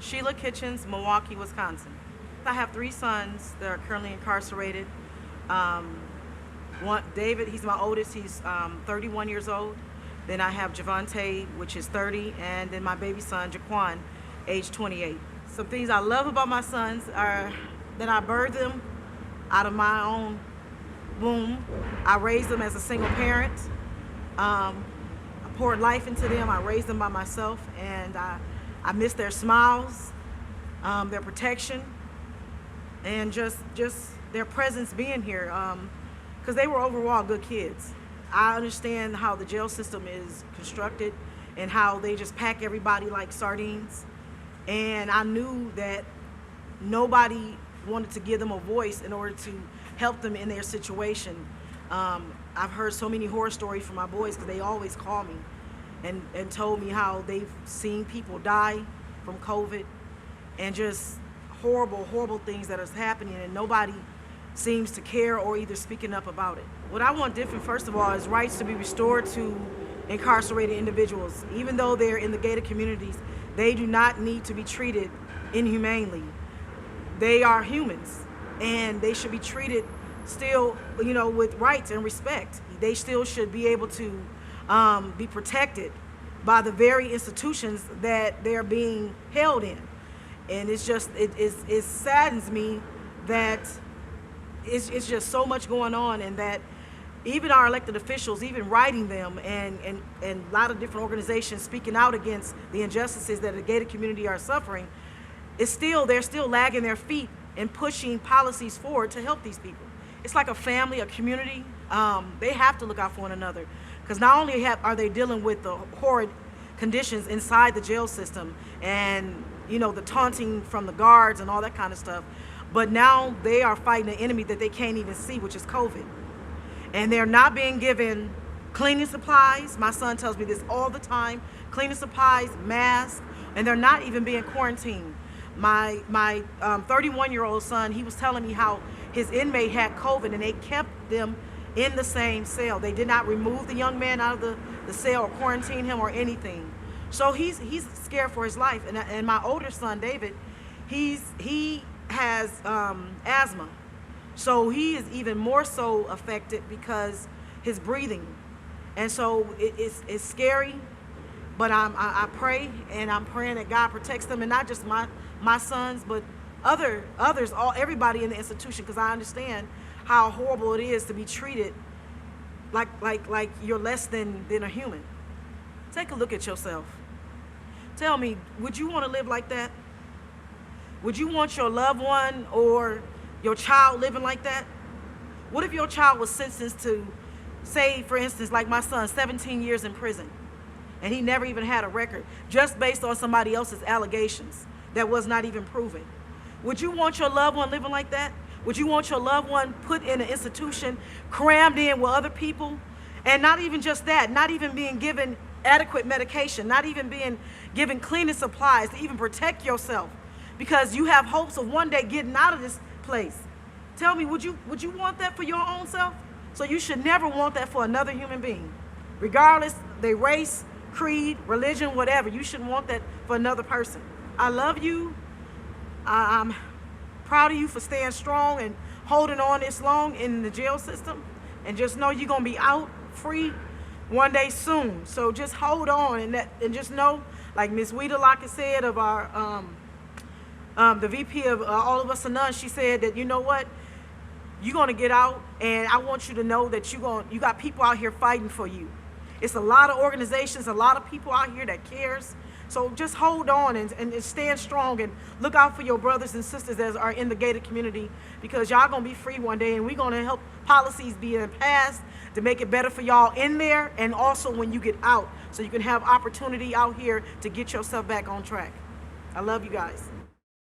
Sheila Kitchens, Milwaukee, Wisconsin. I have 3 sons that are currently incarcerated. David, he's my oldest, he's 31 years old. Then I have Javante, which is 30, and then my baby son, Jaquan, age 28. Some things I love about my sons are that I birthed them out of my own womb. I raised them as a single parent. I poured life into them. I raised them by myself, and I miss their smiles, their protection, and just their presence being here, because they were overall good kids. I understand how the jail system is constructed and how they just pack everybody like sardines, and I knew that nobody wanted to give them a voice in order to help them in their situation. I've heard so many horror stories from my boys, because they always call me and told me how they've seen people die from COVID, and just horrible things that is happening, and nobody seems to care or either speaking up about it. What I want different, first of all, is rights to be restored to incarcerated individuals. Even though they're in the gated communities, they do not need to be treated inhumanely. They are humans, and they should be treated still, with rights and respect. They still should be able to be protected by the very institutions that they're being held in. And it's just, it saddens me that it's just so much going on, and that even our elected officials, even writing them, and a lot of different organizations speaking out against the injustices that the gated community are suffering, they're still lagging their feet and pushing policies forward to help these people. It's like a family, a community. They have to look out for one another, because not only are they dealing with the horrid conditions inside the jail system, and the taunting from the guards and all that kind of stuff, but now they are fighting an enemy that they can't even see, which is COVID. And they're not being given cleaning supplies. My son tells me this all the time: cleaning supplies, masks, and they're not even being quarantined. My 31-year-old son, he was telling me how his inmate had COVID, and they kept them in the same cell. They did not remove the young man out of the cell or quarantine him or anything. So he's scared for his life. And my older son, David, he has asthma. So he is even more so affected because his breathing. And so it's scary, but I pray, and I'm praying that God protects them, and not just my sons, but others, everybody in the institution, because I understand how horrible it is to be treated like you're less than a human. Take a look at yourself. Tell me, would you want to live like that? Would you want your loved one or your child living like that? What if your child was sentenced to, say, for instance, like my son, 17 years in prison, and he never even had a record, just based on somebody else's allegations that was not even proven? Would you want your loved one living like that? Would you want your loved one put in an institution, crammed in with other people, and not even just that, not even being given adequate medication, not even being given cleaning supplies to even protect yourself, because you have hopes of one day getting out of this place? Tell me, would you want that for your own self? So you should never want that for another human being, regardless their race, creed, religion, whatever. You shouldn't want that for another person. I love you. I'm proud of you for staying strong and holding on this long in the jail system, and just know you're gonna be out free one day soon. So just hold on, and just know, like Miss Weeda Lockett said of our the VP of All of Us or None, she said that, you know what, you're gonna get out, and I want you to know that you got people out here fighting for you. It's a lot of organizations, a lot of people out here that cares. So just hold on and stand strong, and look out for your brothers and sisters that are in the gated community, because y'all gonna be free one day, and we're gonna help policies be passed to make it better for y'all in there, and also when you get out, so you can have opportunity out here to get yourself back on track. I love you guys.